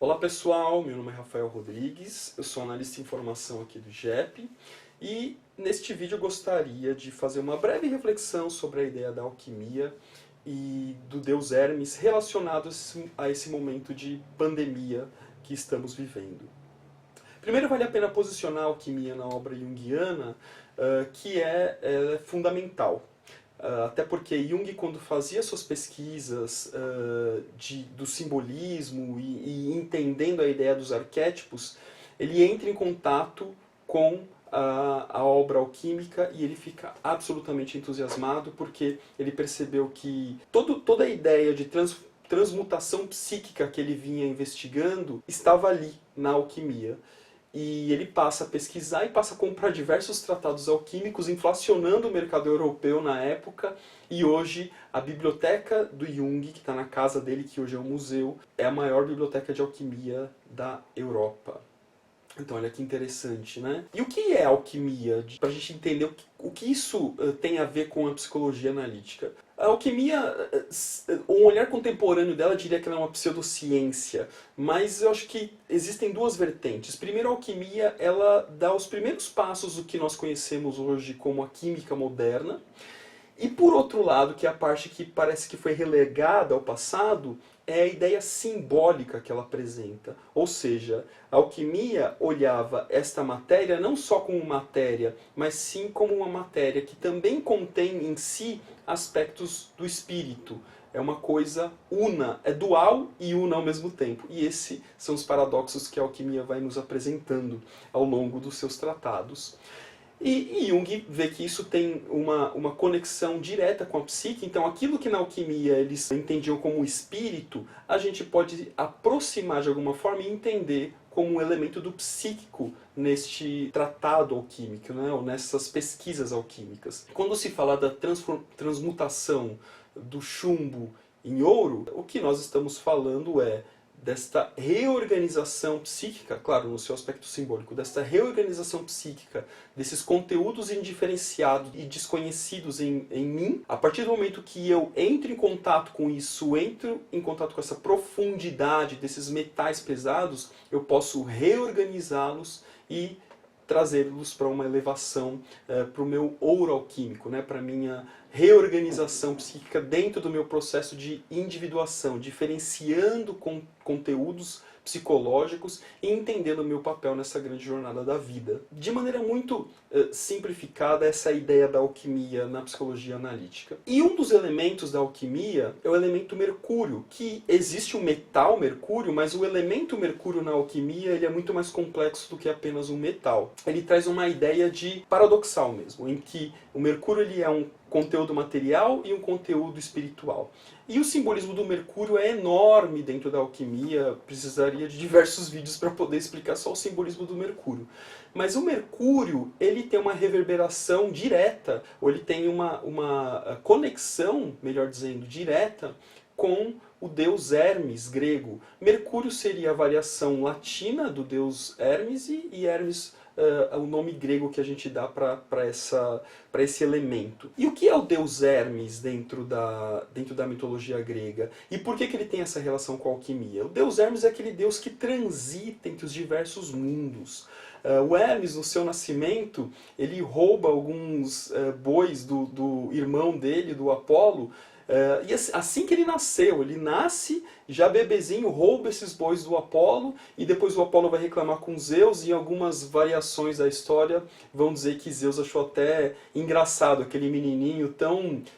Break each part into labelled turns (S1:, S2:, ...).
S1: Olá pessoal, meu nome é Rafael Rodrigues, eu sou analista em informação aqui do IGEP e neste vídeo eu gostaria de fazer uma breve reflexão sobre a ideia da alquimia e do deus Hermes relacionados a esse momento de pandemia que estamos vivendo. Primeiro vale a pena posicionar a alquimia na obra junguiana, que é fundamental. Até porque Jung, quando fazia suas pesquisas do simbolismo e entendendo a ideia dos arquétipos, ele entra em contato com a obra alquímica e ele fica absolutamente entusiasmado porque ele percebeu que toda a ideia de transmutação psíquica que ele vinha investigando estava ali na alquimia. E ele passa a pesquisar e passa a comprar diversos tratados alquímicos, inflacionando o mercado europeu na época. E hoje a biblioteca do Jung, que está na casa dele, que hoje é um museu, é a maior biblioteca de alquimia da Europa. Então olha que interessante, né? E o que é alquimia? Para a gente entender o que isso tem a ver com a psicologia analítica. A alquimia, um olhar contemporâneo dela diria que ela é uma pseudociência, mas eu acho que existem duas vertentes. Primeiro, a alquimia ela dá os primeiros passos do que nós conhecemos hoje como a química moderna, e por outro lado, que é a parte que parece que foi relegada ao passado, é a ideia simbólica que ela apresenta. Ou seja, a alquimia olhava esta matéria não só como matéria, mas sim como uma matéria que também contém em si aspectos do espírito. É uma coisa una, é dual e una ao mesmo tempo. E esses são os paradoxos que a alquimia vai nos apresentando ao longo dos seus tratados. E Jung vê que isso tem uma conexão direta com a psique, então aquilo que na alquimia eles entendiam como espírito, a gente pode aproximar de alguma forma e entender como um elemento do psíquico neste tratado alquímico, né, ou nessas pesquisas alquímicas. Quando se fala da transmutação do chumbo em ouro, o que nós estamos falando é desta reorganização psíquica, claro, no seu aspecto simbólico, desta reorganização psíquica, desses conteúdos indiferenciados e desconhecidos em mim, a partir do momento que eu entro em contato com isso, entro em contato com essa profundidade desses metais pesados, eu posso reorganizá-los e trazê-los para uma elevação, para o meu ouro alquímico, né, para a minha reorganização psíquica dentro do meu processo de individuação, diferenciando conteúdos psicológicos e entendendo o meu papel nessa grande jornada da vida. De maneira muito simplificada, essa ideia da alquimia na psicologia analítica. E um dos elementos da alquimia é o elemento mercúrio, que existe um metal mercúrio, mas o elemento mercúrio na alquimia ele é muito mais complexo do que apenas um metal. Ele traz uma ideia de paradoxal mesmo, em que o mercúrio ele é um conteúdo material e um conteúdo espiritual. E o simbolismo do mercúrio é enorme dentro da alquimia, precisaria de diversos vídeos para poder explicar só o simbolismo do mercúrio. Mas o mercúrio, ele tem uma reverberação direta, ou ele tem uma conexão, melhor dizendo, direta, com o deus Hermes grego. Mercúrio seria a variação latina do deus Hermes e Hermes o nome grego que a gente dá para esse elemento. E o que é o deus Hermes dentro da mitologia grega? E por que ele tem essa relação com a alquimia? O deus Hermes é aquele deus que transita entre os diversos mundos. O Hermes, no seu nascimento, ele rouba alguns bois do irmão dele, do Apolo, e assim que ele nasceu, ele nasce já bebezinho, rouba esses bois do Apolo e depois o Apolo vai reclamar com Zeus e em algumas variações da história vão dizer que Zeus achou até engraçado aquele menininho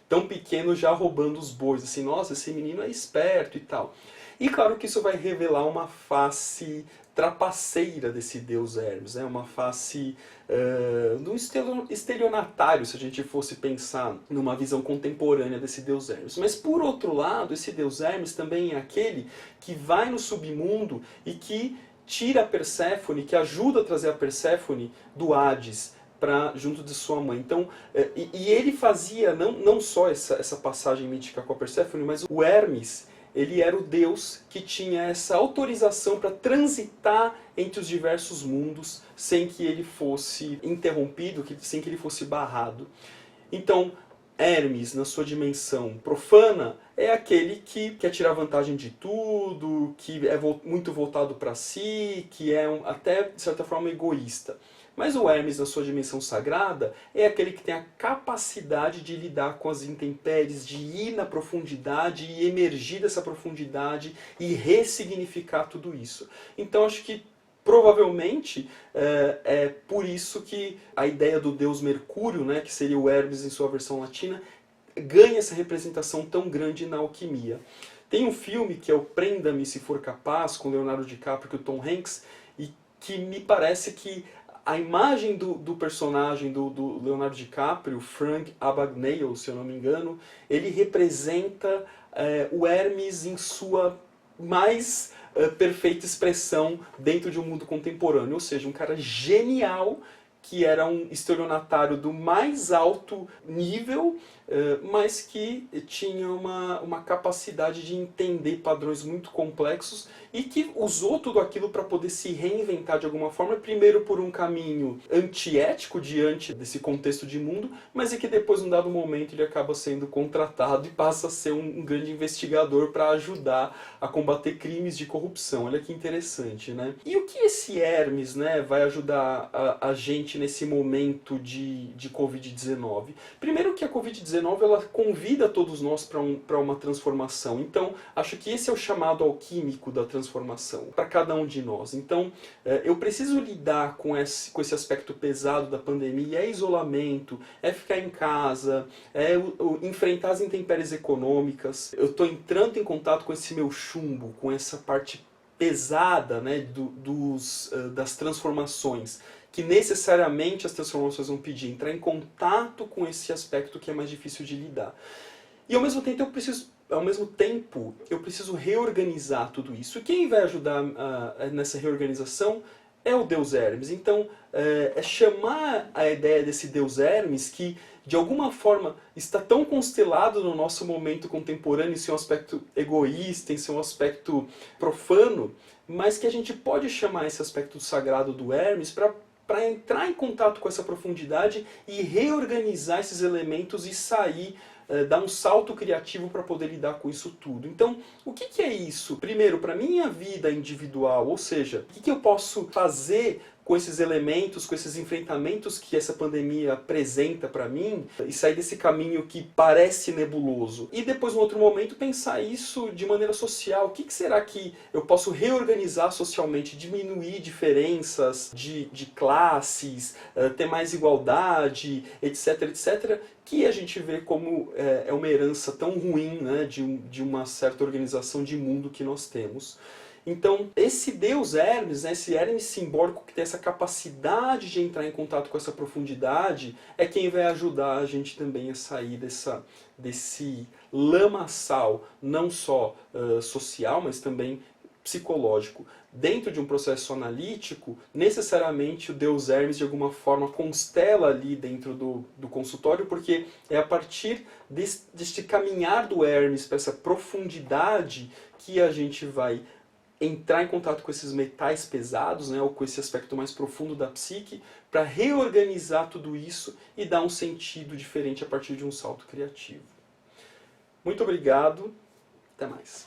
S1: tão pequeno já roubando os bois, assim, nossa, esse menino é esperto e tal. E claro que isso vai revelar uma face trapaceira desse deus Hermes, né? Uma face de um estelionatário, se a gente fosse pensar numa visão contemporânea desse deus Hermes. Mas por outro lado, esse deus Hermes também é aquele que vai no submundo e que tira a Perséfone, que ajuda a trazer a Perséfone do Hades para junto de sua mãe. Então, e ele fazia não só essa passagem mítica com a Perséfone, mas o Hermes, ele era o deus que tinha essa autorização para transitar entre os diversos mundos sem que ele fosse interrompido, sem que ele fosse barrado. Então, Hermes, na sua dimensão profana, é aquele que quer tirar vantagem de tudo, que é muito voltado para si, que é até, de certa forma, egoísta. Mas o Hermes, na sua dimensão sagrada, é aquele que tem a capacidade de lidar com as intempéries, de ir na profundidade e emergir dessa profundidade e ressignificar tudo isso. Então acho que provavelmente é por isso que a ideia do deus Mercúrio, né, que seria o Hermes em sua versão latina, ganha essa representação tão grande na alquimia. Tem um filme que é o Prenda-me se for capaz, com Leonardo DiCaprio e o Tom Hanks, e que me parece que a imagem do personagem do Leonardo DiCaprio, Frank Abagnale, se eu não me engano, ele representa o Hermes em sua mais perfeita expressão dentro de um mundo contemporâneo. Ou seja, um cara genial, que era um estelionatário do mais alto nível, mas que tinha uma capacidade de entender padrões muito complexos e que usou tudo aquilo para poder se reinventar de alguma forma, primeiro por um caminho antiético diante desse contexto de mundo, mas é que depois, num dado momento, ele acaba sendo contratado e passa a ser um grande investigador para ajudar a combater crimes de corrupção. Olha que interessante, né? E o que esse Hermes, né, vai ajudar a gente nesse momento de Covid-19? Primeiro que a Covid-19 ela convida todos nós para uma transformação. Então, acho que esse é o chamado alquímico da transformação, para cada um de nós. Então, eu preciso lidar com esse aspecto pesado da pandemia, é isolamento, é ficar em casa, é enfrentar as intempéries econômicas. Eu estou entrando em contato com esse meu chumbo, com essa parte pesada, né, das transformações, que necessariamente as transformações vão pedir, entrar em contato com esse aspecto que é mais difícil de lidar. E ao mesmo tempo eu preciso reorganizar tudo isso. E quem vai ajudar nessa reorganização é o deus Hermes. Então, é chamar a ideia desse deus Hermes que, de alguma forma, está tão constelado no nosso momento contemporâneo em seu aspecto egoísta, em seu aspecto profano, mas que a gente pode chamar esse aspecto sagrado do Hermes para entrar em contato com essa profundidade e reorganizar esses elementos e sair, dar um salto criativo para poder lidar com isso tudo. Então, o que é isso? Primeiro, para a minha vida individual, ou seja, o que eu posso fazer com esses elementos, com esses enfrentamentos que essa pandemia apresenta para mim, e sair desse caminho que parece nebuloso. E depois, em outro momento, pensar isso de maneira social. O que será que eu posso reorganizar socialmente, diminuir diferenças de classes, ter mais igualdade, etc, etc, que a gente vê como é uma herança tão ruim, né, de uma certa organização de mundo que nós temos. Então, esse deus Hermes, né, esse Hermes simbólico que tem essa capacidade de entrar em contato com essa profundidade, é quem vai ajudar a gente também a sair desse lamaçal, não só social, mas também psicológico. Dentro de um processo analítico, necessariamente o deus Hermes de alguma forma constela ali dentro do consultório, porque é a partir deste caminhar do Hermes para essa profundidade que a gente vai entrar em contato com esses metais pesados, né, ou com esse aspecto mais profundo da psique, para reorganizar tudo isso e dar um sentido diferente a partir de um salto criativo. Muito obrigado, até mais.